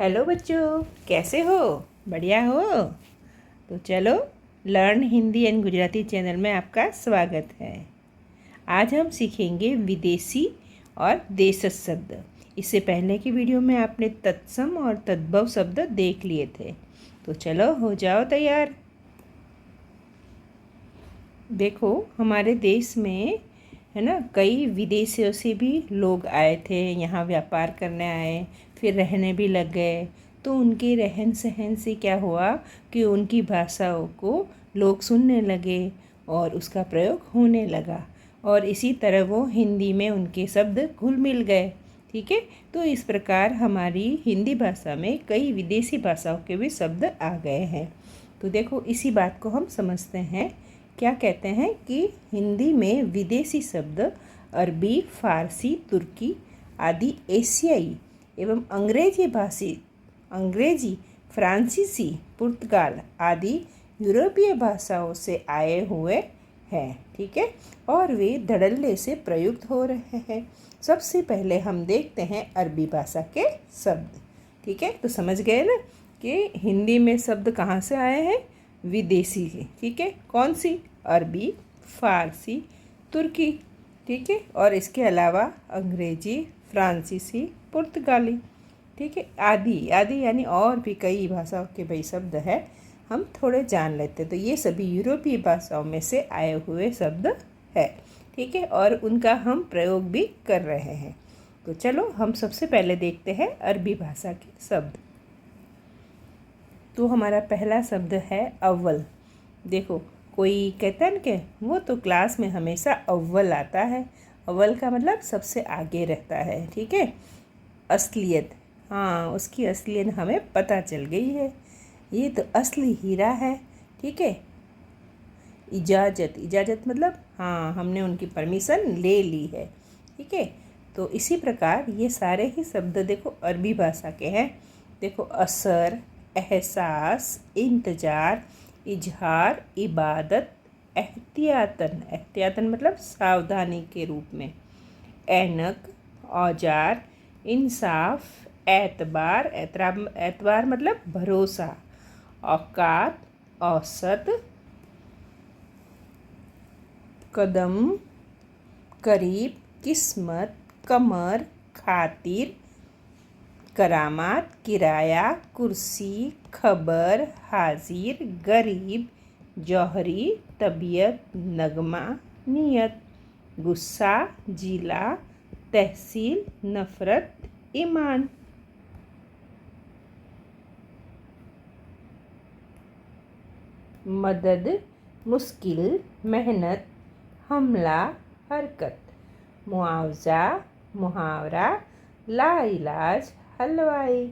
Hello बच्चों, कैसे हो? बढ़िया हो? तो चलो, learn Hindi and Gujarati channel में आपका स्वागत है। आज हम सीखेंगे विदेशी और देशज शब्द। इससे पहले की वीडियो में आपने तत्सम और तद्भव शब्द देख लिए थे। तो चलो, हो जाओ तैयार। देखो, हमारे देश में है ना, कई विदेशियों से भी लोग आए थे, यहाँ व्यापार करने आए, फिर रहने भी लग गए। तो उनके रहन सहन से क्या हुआ कि उनकी भाषाओं को लोग सुनने लगे और उसका प्रयोग होने लगा, और इसी तरह वो हिंदी में उनके शब्द घुल मिल गए। ठीक है, तो इस प्रकार हमारी हिंदी भाषा में कई विदेशी भाषाओं के भी शब्द आ गए हैं। तो देखो, इसी बात को हम समझते हैं। क्या कहते हैं कि हिंदी में विदेशी शब्द अरबी, फारसी, तुर्की आदि एशियाई एवं अंग्रेजी, फ्रांसीसी, पुर्तगाल आदि यूरोपीय भाषाओं से आए हुए हैं। ठीक है, और वे धड़ल्ले से प्रयुक्त हो रहे हैं। सबसे पहले हम देखते हैं अरबी भाषा के शब्द। ठीक है, तो समझ गए ना कि हिंदी में शब्द कहाँ से आए हैं? विदेशी के। ठीक है, कौन सी? अरबी, फारसी, तुर्की। ठीक है, और इसके अलावा अंग्रेजी, फ्रांसीसी, पुर्तगाली। ठीक है, आदि आदि यानी और भी कई भाषाओं के भाई शब्द है, हम थोड़े जान लेते। तो ये सभी यूरोपीय भाषाओं में से आए हुए शब्द है। ठीक है, और उनका हम प्रयोग भी कर रहे हैं। तो चलो, हम सबसे पहले देखते हैं अरबी भाषा के शब्द। तो हमारा पहला शब्द है अव्वल। देखो, कोई कहता है ना कि वो तो क्लास में हमेशा अव्वल आता है। अव्वल का मतलब सबसे आगे रहता है। ठीक है, असलियत, हाँ, उसकी असलियत हमें पता चल गई है। ये तो असली हीरा है। ठीक है, इजाज़त, इजाज़त मतलब हाँ, हमने उनकी परमिशन ले ली है। ठीक है, तो इसी प्रकार ये सारे ही शब्द देखो अरबी भाषा के हैं। देखो, असर, एहसास, इंतज़ार, इजहार, इबादत, एहतियातन, एहतियातन मतलब सावधानी के रूप में, ऐनक, औजार, इंसाफ, एतबार, एतबार मतलब भरोसा, औकात, औसत, कदम, करीब, किस्मत, कमर, खातिर, करामात, किराया, कुर्सी, खबर, हाजिर, गरीब, जौहरी, तबीयत, नगमा, नियत, गुस्सा, जिला, तहसील, नफ़रत, ईमान। मदद, मुश्किल, मेहनत, हमला, हरकत, मुआवजा, मुहावरा, लाइलाज, हलवाई,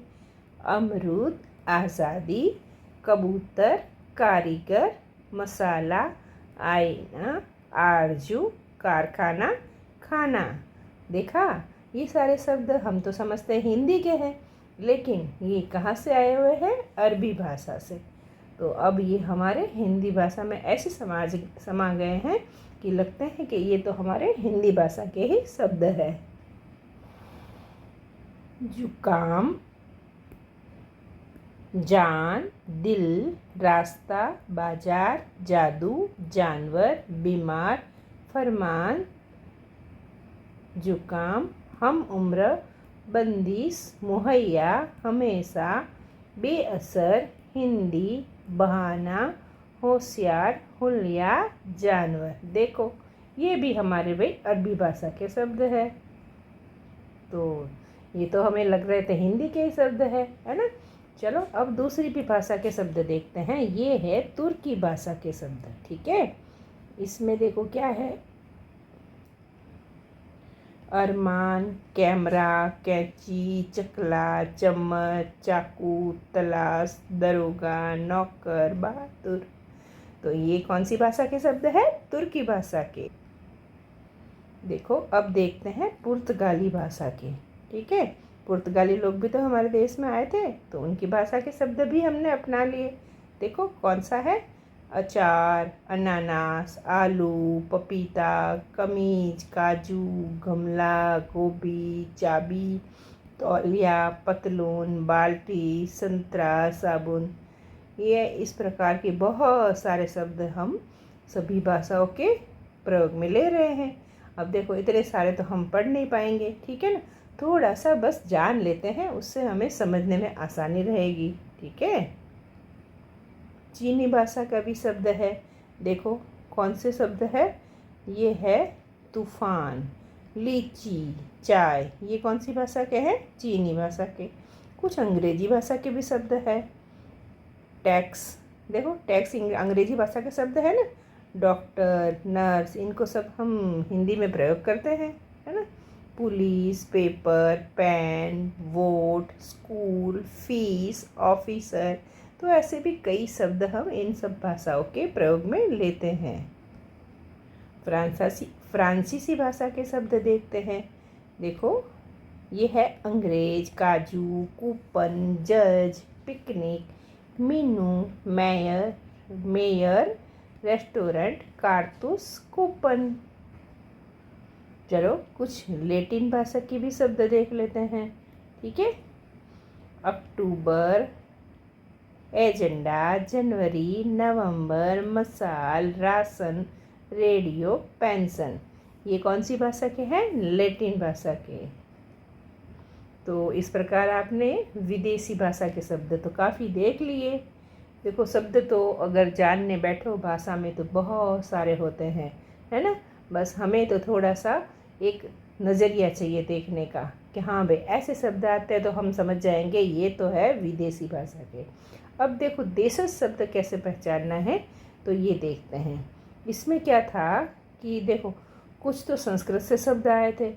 अमरूद, आज़ादी, कबूतर, कारीगर, मसाला, आईना, आरजू, कारखाना, खाना। देखा, ये सारे शब्द हम तो समझते हैं हिंदी के हैं, लेकिन ये कहाँ से आए हुए हैं? अरबी भाषा से। तो अब ये हमारे हिंदी भाषा में ऐसे समा गए हैं कि लगते हैं कि ये तो हमारे हिंदी भाषा के ही शब्द है। जुकाम, जान, दिल, रास्ता, बाजार, जादू, जानवर, बीमार, फरमान, जुकाम, हम उम्र, बंदिश, मुहैया, हमेशा, बेअसर, हिंदी, बहाना, होशियार, हुलिया, जानवर। देखो, ये भी हमारे भाई अरबी भाषा के शब्द है। तो ये तो हमें लग रहे थे हिंदी के ही शब्द है ना। चलो, अब दूसरी भी भाषा के शब्द देखते हैं। ये है तुर्की भाषा के शब्द। ठीक है, इसमें देखो क्या है? अरमान, कैमरा, कैंची, चकला, चम्मच, चाकू, तलाश, दरोगा, नौकर, बहादुर। तो ये कौन सी भाषा के शब्द है? तुर्की भाषा के। देखो, अब देखते हैं पुर्तगाली भाषा के। ठीक है, पुर्तगाली लोग भी तो हमारे देश में आए थे, तो उनकी भाषा के शब्द भी हमने अपना लिए। देखो, कौन सा है? अचार, अनानास, आलू, पपीता, कमीज, काजू, गमला, गोभी, चाबी, तौलिया, पतलून, बाल्टी, संतरा, साबुन, ये इस प्रकार के बहुत सारे शब्द हम सभी भाषाओं के प्रयोग में ले रहे हैं। अब देखो इतने सारे तो हम पढ़ नहीं पाएंगे, ठीक है ना, थोड़ा सा बस जान लेते हैं, उससे हमें समझने में आसानी रहेगी, ठीक है। चीनी भाषा का भी शब्द है, देखो कौन से शब्द है, ये है तूफान, लीची, चाय, ये कौन सी भाषा के हैं, चीनी भाषा के। कुछ अंग्रेजी भाषा के भी शब्द है, टैक्स, देखो टैक्स अंग्रेजी भाषा का शब्द है ना, डॉक्टर, नर्स, इनको सब हम हिंदी में प्रयोग करते हैं, है ना। Police, paper, pen, vote, school, fees, officer, तो ऐसे भी कई शब्द हम इन सब भाषाओं के प्रयोग में लेते हैं। फ्रांसीसी भाषा के शब्द देखते हैं, देखो ये है अंग्रेज, काजू, कूपन, जज, पिकनिक, मीनू, मेयर, रेस्टोरेंट, कारतूस, कूपन। चलो कुछ लैटिन भाषा की भी शब्द देख लेते हैं, ठीक है। अक्टूबर, एजेंडा, जनवरी, नवंबर, मसाल, राशन, रेडियो, पेंशन, ये कौन सी भाषा के हैं, लैटिन भाषा के। तो इस प्रकार आपने विदेशी भाषा के शब्द तो काफ़ी देख लिए। देखो शब्द तो अगर जानने बैठो भाषा में तो बहुत सारे होते हैं, है ना, बस हमें तो थोड़ा सा एक नज़रिया चाहिए देखने का कि हाँ भाई ऐसे शब्द आते हैं तो हम समझ जाएंगे ये तो है विदेशी भाषा के। अब देखो देशज शब्द कैसे पहचानना है, तो ये देखते हैं। इसमें क्या था कि देखो कुछ तो संस्कृत से शब्द आए थे,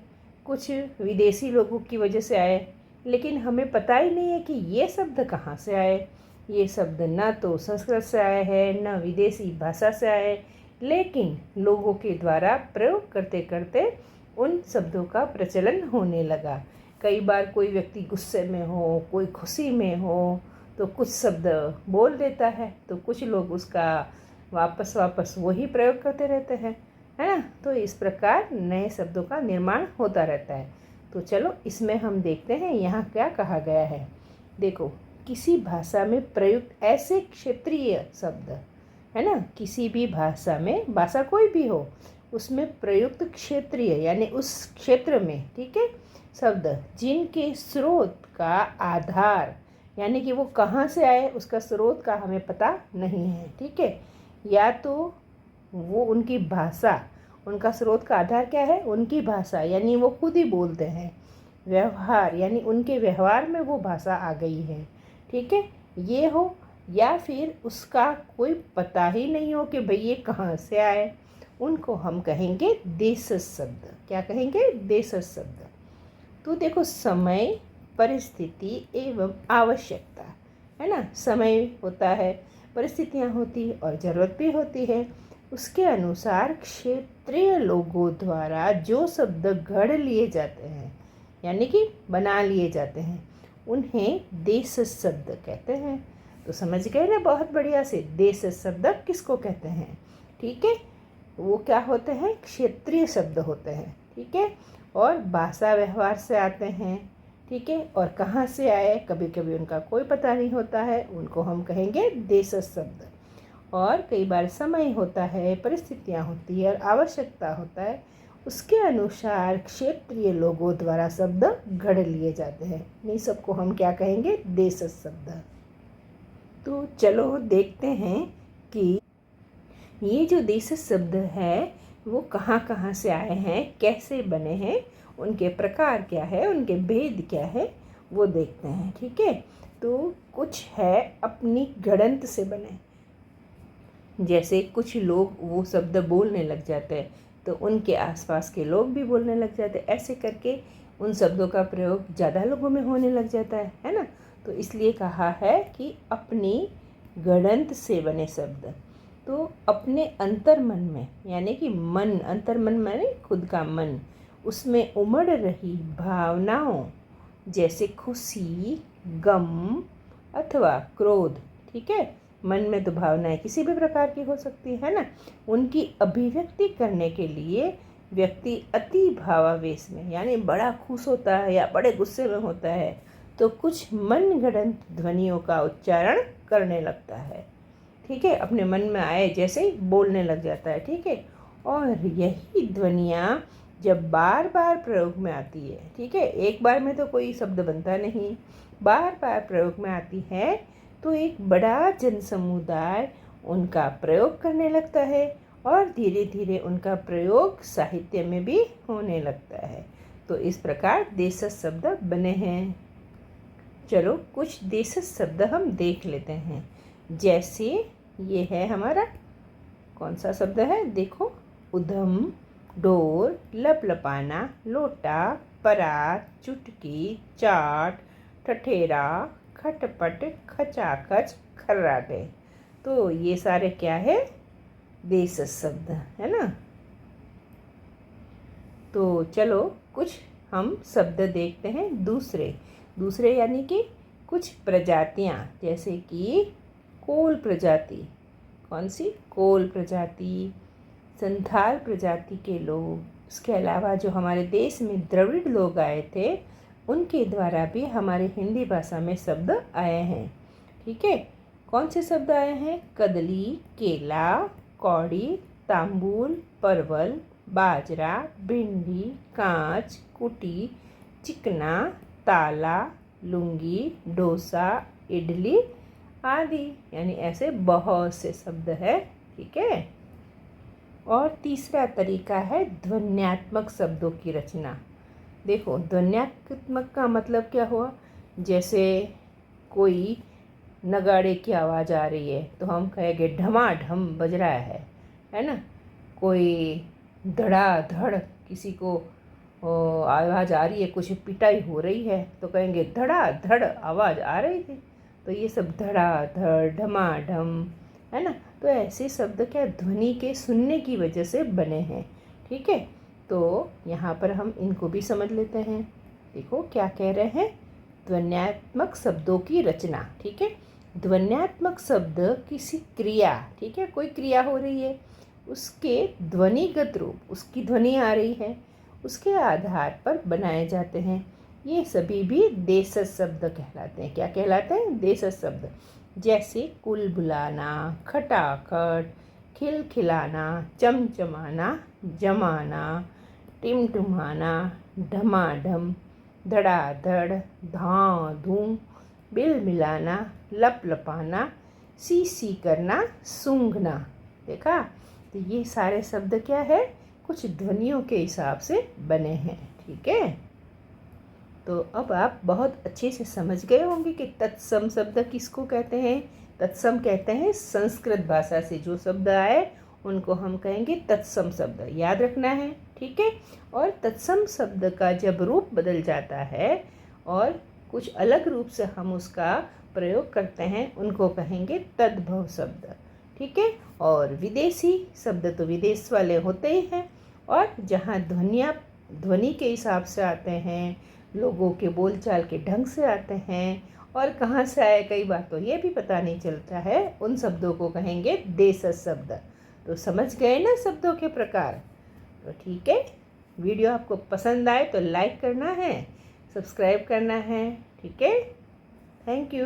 कुछ विदेशी लोगों की वजह से आए, लेकिन हमें पता ही नहीं है कि ये शब्द कहाँ से आए। ये शब्द ना तो संस्कृत से आए हैं, ना विदेशी भाषा से आए, लेकिन लोगों के द्वारा प्रयोग करते करते उन शब्दों का प्रचलन होने लगा। कई बार कोई व्यक्ति गुस्से में हो, कोई खुशी में हो, तो कुछ शब्द बोल देता है, तो कुछ लोग उसका वापस वही प्रयोग करते रहते हैं, है ना। तो इस प्रकार नए शब्दों का निर्माण होता रहता है। तो चलो इसमें हम देखते हैं यहाँ क्या कहा गया है। देखो किसी भाषा में प्रयुक्त ऐसे क्षेत्रीय शब्द, है ना, किसी भी भाषा में, भाषा कोई भी हो, उसमें प्रयुक्त क्षेत्रीय यानी उस क्षेत्र में, ठीक है, शब्द जिनके स्रोत का आधार यानी कि वो कहाँ से आए उसका स्रोत का हमें पता नहीं है, ठीक है, या तो वो उनकी भाषा, उनका स्रोत का आधार क्या है, उनकी भाषा यानी वो खुद ही बोलते हैं, व्यवहार यानी उनके व्यवहार में वो भाषा आ गई है, ठीक है, ये हो, या फिर उसका कोई पता ही नहीं हो कि भाई ये कहाँ से आए, उनको हम कहेंगे देशज शब्द। क्या कहेंगे, देशज शब्द। तो देखो समय, परिस्थिति एवं आवश्यकता, है ना, समय होता है, परिस्थितियाँ होती है और ज़रूरत भी होती है, उसके अनुसार क्षेत्रीय लोगों द्वारा जो शब्द गढ़ लिए जाते हैं यानी कि बना लिए जाते हैं उन्हें देशज शब्द कहते हैं। तो समझ गए ना बहुत बढ़िया से, देशज शब्द किसको कहते हैं, ठीक है, वो क्या होते हैं, क्षेत्रीय शब्द होते हैं, ठीक है, और भाषा व्यवहार से आते हैं, ठीक है, और कहाँ से आए कभी कभी उनका कोई पता नहीं होता है, उनको हम कहेंगे देशज शब्द। और कई बार समय होता है, परिस्थितियाँ होती है और आवश्यकता होता है, उसके अनुसार क्षेत्रीय लोगों द्वारा शब्द गढ़ लिए जाते हैं, इन्हीं सबको हम क्या कहेंगे, देशज शब्द। तो चलो देखते हैं कि ये जो देशज शब्द है वो कहाँ कहाँ से आए हैं, कैसे बने हैं, उनके प्रकार क्या है, उनके भेद क्या है, वो देखते हैं, ठीक है। तो कुछ है अपनी गड़ंत से बने, जैसे कुछ लोग वो शब्द बोलने लग जाते हैं तो उनके आसपास के लोग भी बोलने लग जाते हैं, ऐसे करके उन शब्दों का प्रयोग ज़्यादा लोगों में होने लग जाता है ना। तो इसलिए कहा है कि अपनी गड़ंत से बने शब्द। तो अपने अंतर्मन में यानी कि मन, अंतर्मन माने खुद का मन, उसमें उमड़ रही भावनाओं जैसे खुशी, गम अथवा क्रोध, ठीक है, मन में तो भावनाएं किसी भी प्रकार की हो सकती है ना, उनकी अभिव्यक्ति करने के लिए व्यक्ति अति भावावेश में यानी बड़ा खुश होता है या बड़े गुस्से में होता है तो कुछ मनगढ़ंत ध्वनियों का उच्चारण करने लगता है। ठीक है, अपने मन में आए जैसे ही बोलने लग जाता है। ठीक है, और यही ध्वनियाँ जब बार बार प्रयोग में आती है, ठीक है, एक बार में तो कोई शब्द बनता नहीं, बार बार प्रयोग में आती है तो एक बड़ा जनसमुदाय उनका प्रयोग करने लगता है और धीरे धीरे उनका प्रयोग साहित्य में भी होने लगता है। तो इस प्रकार देशज शब्द बने हैं। चलो कुछ देशज शब्द हम देख लेते हैं। जैसे ये है हमारा कौन सा शब्द है, देखो, उधम, डोर, लपलपाना, लोटा, परात, चुटकी, चाट, ठठेरा, खटपट, खचाखच, खर्राटे। तो ये सारे क्या है, देशज शब्द है ना। तो चलो कुछ हम शब्द देखते हैं दूसरे यानी कि कुछ प्रजातियां, जैसे कि कोल प्रजाति। कौन सी, कोल प्रजाति, संथाल प्रजाति के लोग। इसके अलावा जो हमारे देश में द्रविड़ लोग आए थे उनके द्वारा भी हमारे हिंदी भाषा में शब्द आए हैं। ठीक है, कौन से शब्द आए हैं, कदली, केला, कौड़ी, तांबूल, परवल, बाजरा, भिंडी, कांच, कुटी, चिकना, ताला, लुंगी, डोसा, इडली आदि, यानी ऐसे बहुत से शब्द है। ठीक है, और तीसरा तरीका है ध्वन्यात्मक शब्दों की रचना। देखो ध्वन्यात्मक का मतलब क्या हुआ, जैसे कोई नगाड़े की आवाज़ आ रही है तो हम कहेंगे ढमाढम बज रहा है ना। कोई धड़ाधड़ किसी को आवाज़ आ रही है, कुछ पिटाई हो रही है तो कहेंगे धड़ाधड़ आवाज़ आ रही थी। तो ये सब धड़ाधड़, ढमाढम है ना। तो ऐसे शब्द क्या ध्वनि के सुनने की वजह से बने हैं। ठीक है, तो यहाँ पर हम इनको भी समझ लेते हैं। देखो क्या कह रहे हैं, ध्वन्यात्मक शब्दों की रचना। ठीक है, ध्वन्यात्मक शब्द किसी क्रिया, ठीक है, कोई क्रिया हो रही है, उसके ध्वनिगत रूप, उसकी ध्वनि आ रही है, उसके आधार पर बनाए जाते हैं। ये सभी भी देशज शब्द कहलाते हैं। क्या कहलाते हैं, देशज शब्द। जैसे कुल बुलाना, खटाखट, खिलखिलाना, चमचमाना, जमाना, टिमटिमाना, ढमाढम, धड़ाधड़, धां धूं, बिल मिलाना, लपलपाना, सी सी करना, सूंघना। देखा, तो ये सारे शब्द क्या है, कुछ ध्वनियों के हिसाब से बने हैं। ठीक है, तो अब आप बहुत अच्छे से समझ गए होंगे कि तत्सम शब्द किसको कहते हैं। तत्सम कहते हैं संस्कृत भाषा से जो शब्द आए उनको हम कहेंगे तत्सम शब्द, याद रखना है। ठीक है, और तत्सम शब्द का जब रूप बदल जाता है और कुछ अलग रूप से हम उसका प्रयोग करते हैं उनको कहेंगे तद्भव शब्द। ठीक है, और विदेशी शब्द तो विदेश वाले होते ही हैं, और जहाँ ध्वनि के हिसाब से आते हैं, लोगों के बोलचाल के ढंग से आते हैं, और कहाँ से आए कई बार तो ये भी पता नहीं चलता है, उन शब्दों को कहेंगे देशज शब्द। तो समझ गए ना शब्दों के प्रकार। तो ठीक है, वीडियो आपको पसंद आए तो लाइक करना है, सब्सक्राइब करना है। ठीक है, थैंक यू।